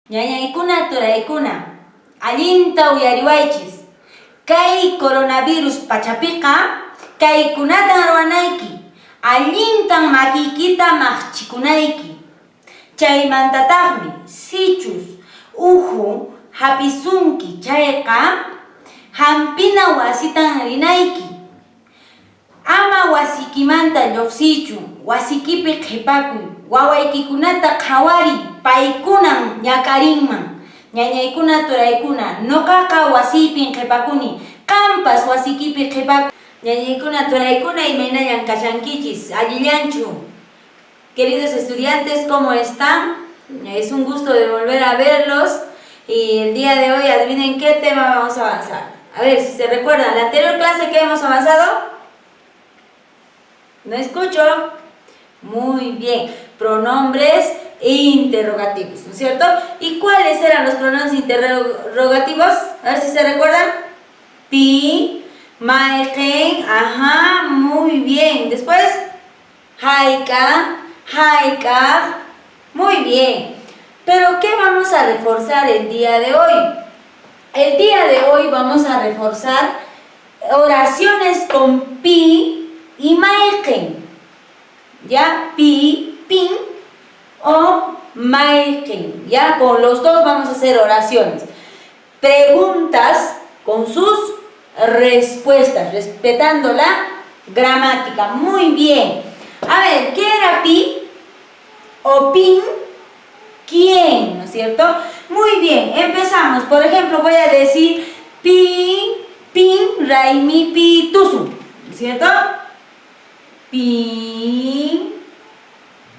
Ñañaykuna turaykuna, allinta uyariwaychis. Kay coronavirus pachapiqa kaykunatan ruwanayki, allintan makiykita maqchikunayki. Chaymantataqmi sichus uhu hapisunki chayqa hampina wasitan rinayki. Ama wasiykimanta lluqsiychu, wasikipi qhipakuy, wawaykikunata qhawari, paykunan ñakarinman. Ñañaykuna turaykuna, nuqaqa wasiypin qhipakuni, qampas wasiykipi qhipakuy. Ñañaykuna turaykuna, imaynayan kashankichis, allillanchu. Queridos estudiantes, ¿cómo están? Es un gusto de volver a verlos y el día de hoy, adivinen qué tema vamos a avanzar. A ver si se recuerdan, la anterior clase que hemos avanzado. ¿No escucho? Muy bien. Pronombres interrogativos, ¿no es cierto? ¿Y cuáles eran los pronombres interrogativos? A ver si se recuerdan. Pi, maeken, ajá, muy bien. Después, haika, haika, muy bien. Pero ¿qué vamos a reforzar el día de hoy? El día de hoy vamos a reforzar oraciones con pi y maeken, ya, pi, pin o maeken, ya, con los dos vamos a hacer oraciones, preguntas con sus respuestas, respetando la gramática. Muy bien. A ver, ¿qué era pi o pin? ¿Quién? ¿No es cierto? Muy bien, empezamos. Por ejemplo, voy a decir pi, pin, raimi, pi, tusu, ¿no es cierto? Pi,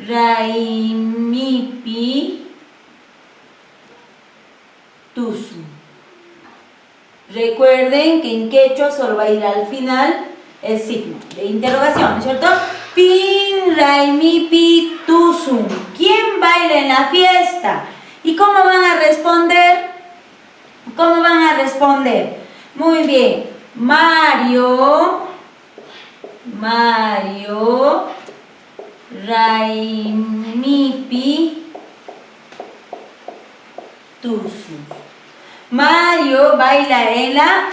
raimi, pi, tusu. Recuerden que en quechua solo va a ir al final el signo de interrogación, ¿no es cierto? Pin, raimi, pi, tusu. ¿Quién baila en la fiesta? ¿Y cómo van a responder? ¿Cómo van a responder? Muy bien. Mario, raimipi, tusu. Mario baila en la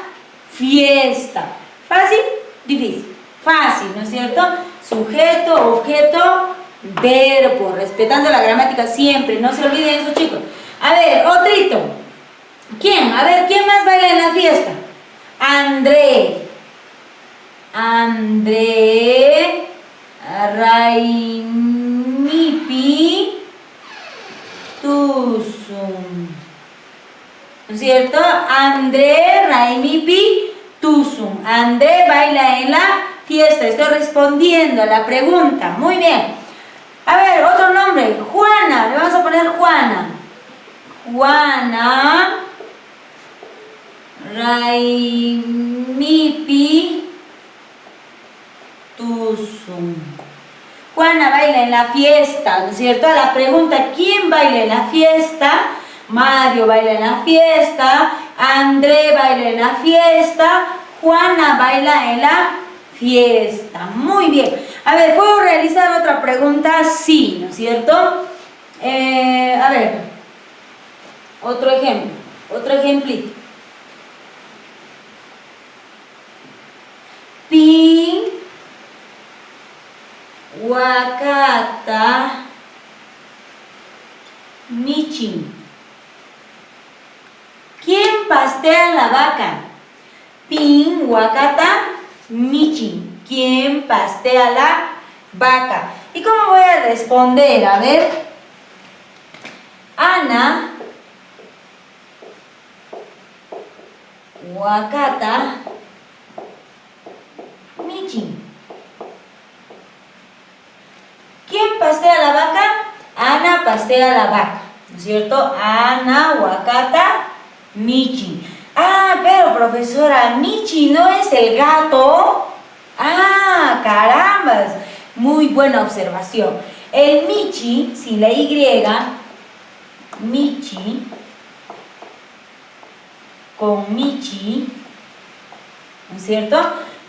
fiesta. ¿Fácil? Difícil. Fácil, ¿no es cierto? Sujeto, objeto, verbo, respetando la gramática siempre. No se olviden eso, chicos. A ver, otrito. ¿Quién? A ver, ¿quién más baila en la fiesta? André, raimipi, tusum. ¿No es cierto? André, raimipi, tusum. André baila en la fiesta. Estoy respondiendo a la pregunta. Muy bien. A ver, otro nombre. Juana. Le vamos a poner Juana. Juana, raimipi, tusum. Juana baila en la fiesta, ¿no es cierto? A la pregunta, ¿quién baila en la fiesta? Mario baila en la fiesta, André baila en la fiesta, Juana baila en la fiesta. Muy bien. A ver, ¿puedo realizar otra pregunta? Sí, ¿no es cierto? A ver, otro ejemplo, otro ejemplito. Pin, wakata, michin. ¿Quién pastea la vaca? Pin, wakata, michin. ¿Quién pastea la vaca? ¿Y cómo voy a responder? A ver. Ana, wakata, michin. ¿Quién pastea la vaca? Ana pastea la vaca, ¿no es cierto? Ana, wakata, michin. Ah, pero profesora, Michi no es el gato. Ah, carambas. Muy buena observación. El Michi, sin la Y, Michi, con Michi, ¿no es cierto?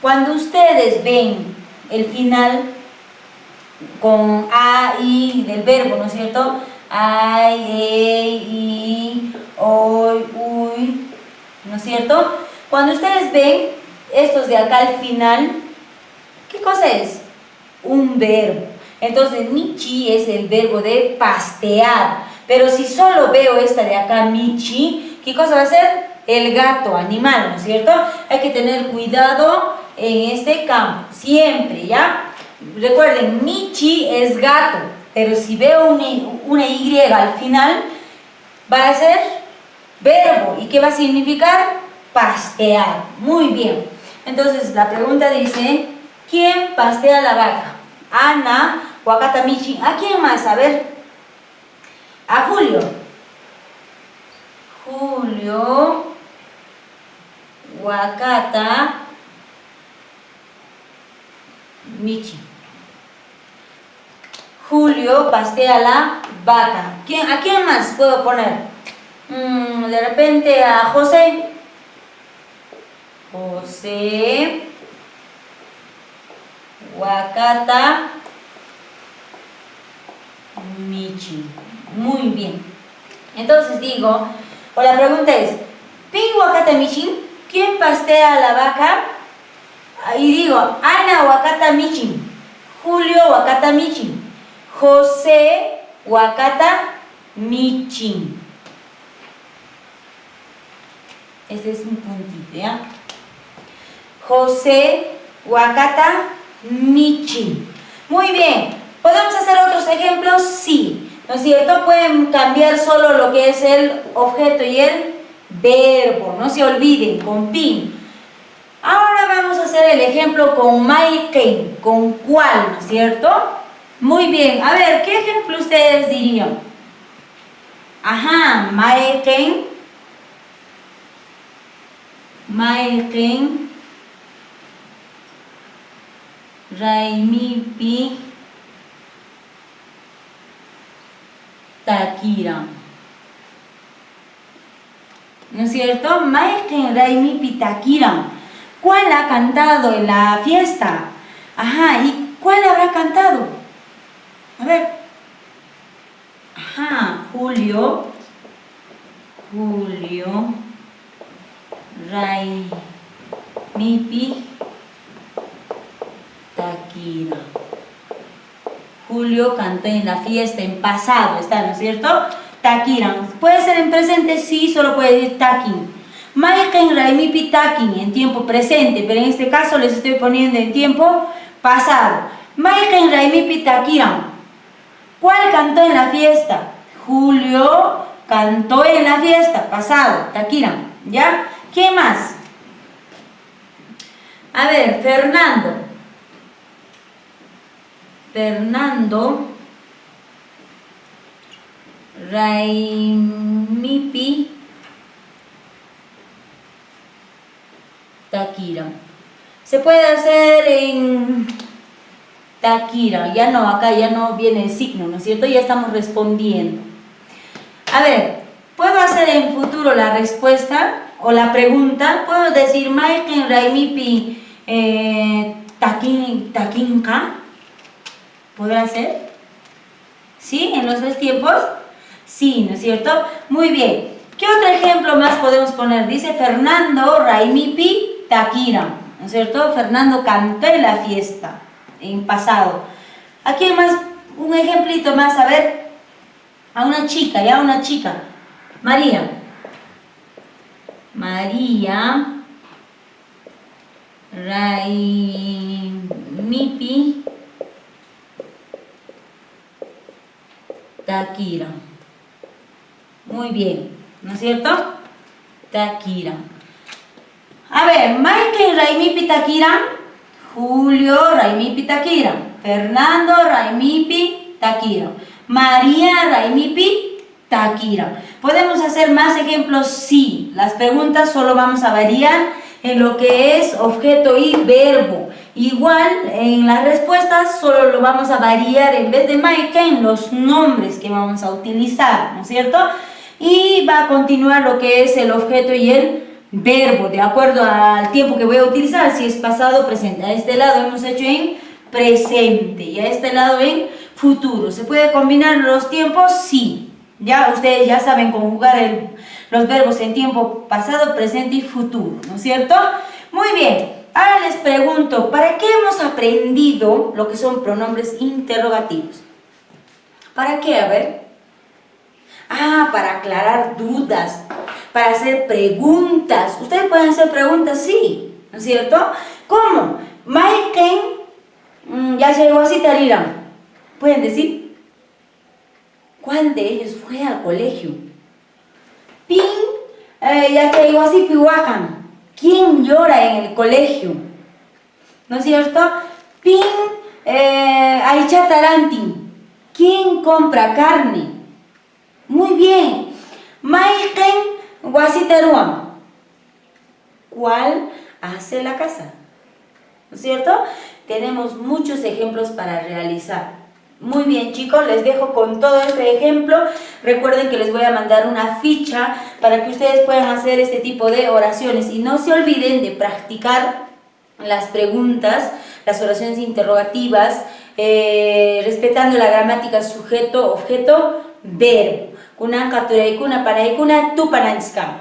Cuando ustedes ven el final con A, I del verbo, ¿no es cierto? A, E, I, es cierto? Cuando ustedes ven estos de acá al final, ¿qué cosa es? Un verbo. Entonces, michi es el verbo de pastear. Pero si solo veo esta de acá, michi, ¿qué cosa va a ser? El gato, animal, ¿no es cierto? Hay que tener cuidado en este campo, siempre, ¿ya? Recuerden, michi es gato, pero si veo una Y al final, va a ser verbo. ¿Y qué va a significar? Pastear. Muy bien. Entonces, la pregunta dice, ¿quién pastea la vaca? Ana, Wakata, Michi. ¿A quién más? A ver. A Julio. Julio, Wakata, Michi. Julio pastea la vaca. ¿A quién más puedo poner? De repente a José. José, Wakata, Michi. Muy bien. Entonces digo, o la pregunta es, ¿Pin Wakata Michi? ¿Quién pastea la vaca? Y digo, Ana Wakata Michi, Julio Wakata Michi, José Wakata Michi. Este es un puntito, ¿ya? José Wakata Michi. Muy bien. ¿Podemos hacer otros ejemplos? Sí. ¿No es cierto? Pueden cambiar solo lo que es el objeto y el verbo. No se olviden, con pin. Ahora vamos a hacer el ejemplo con Maiken. ¿Con cuál? ¿No es cierto? Muy bien. A ver, ¿qué ejemplo ustedes dirían? Ajá, Maiken. Maiken. Raimipi. Takira. ¿No es cierto? Maiken Raimipi Takira. ¿Cuál ha cantado en la fiesta? Ajá, ¿y cuál habrá cantado? A ver. Ajá, Julio. Julio. Raimipi Takira. Julio cantó en la fiesta, en pasado está, ¿no es cierto? Takiran. ¿Puede ser en presente? Sí, solo puede decir takin. Maiken Raimipi takin, en tiempo presente, pero en este caso les estoy poniendo en tiempo pasado. Maiken Raimipi Takiran. ¿Cuál cantó en la fiesta? Julio cantó en la fiesta, pasado, Takiran. ¿Ya? ¿Qué más? A ver, Fernando. Fernando Raimipi Takira. Se puede hacer en Takira. Ya no, acá ya no viene el signo, ¿no es cierto? Ya estamos respondiendo. A ver, ¿puedo hacer en futuro la respuesta o la pregunta? ¿Puedo decir Maiken Raimipi Takinka? ¿Podrá ser? ¿Sí? ¿En los 3 tiempos? Sí, ¿no es cierto? Muy bien. ¿Qué otro ejemplo más podemos poner? Dice Fernando Raimipi Takira, ¿no es cierto? Fernando cantó en la fiesta, en pasado. Aquí hay más, un ejemplito más, a ver. A una chica, ya una chica. María. María Raimipi Takira. Muy bien, ¿no es cierto? Takira. A ver, Maiken Raimipi Takira, Julio Raimipi Takira, Fernando Raimipi Takira, María Raimipi Takira. ¿Podemos hacer más ejemplos? Sí. Las preguntas solo vamos a variar en lo que es objeto y verbo. Igual en las respuestas solo lo vamos a variar en vez de Maiken los nombres que vamos a utilizar, ¿no es cierto? Y va a continuar lo que es el objeto y el verbo, de acuerdo al tiempo que voy a utilizar, si es pasado o presente. A este lado hemos hecho en presente y a este lado en futuro. ¿Se puede combinar los tiempos? Sí. Ya ustedes ya saben conjugar los verbos en tiempo pasado, presente y futuro, ¿no es cierto? Muy bien, ahora les pregunto, ¿para qué hemos aprendido lo que son pronombres interrogativos? ¿Para qué? A ver. Para aclarar dudas, para hacer preguntas. Ustedes pueden hacer preguntas, sí, ¿no es cierto? ¿Cómo? Maiken, ya llegó así Tariram. ¿Pueden decir? ¿Cuál de ellos fue al colegio? Pin, ya llegó así Pihuacan. ¿Quién llora en el colegio? ¿No es cierto? Pin, Aichatarantin. ¿Quién compra carne? Muy bien. Maiken Wasitaruam. ¿Cuál hace la casa? ¿No es cierto? Tenemos muchos ejemplos para realizar. Muy bien, chicos, les dejo con todo este ejemplo. Recuerden que les voy a mandar una ficha para que ustedes puedan hacer este tipo de oraciones. Y no se olviden de practicar las preguntas, las oraciones interrogativas, respetando la gramática sujeto, objeto, verbo. Kuna kature kuna para kuna tu pananskam.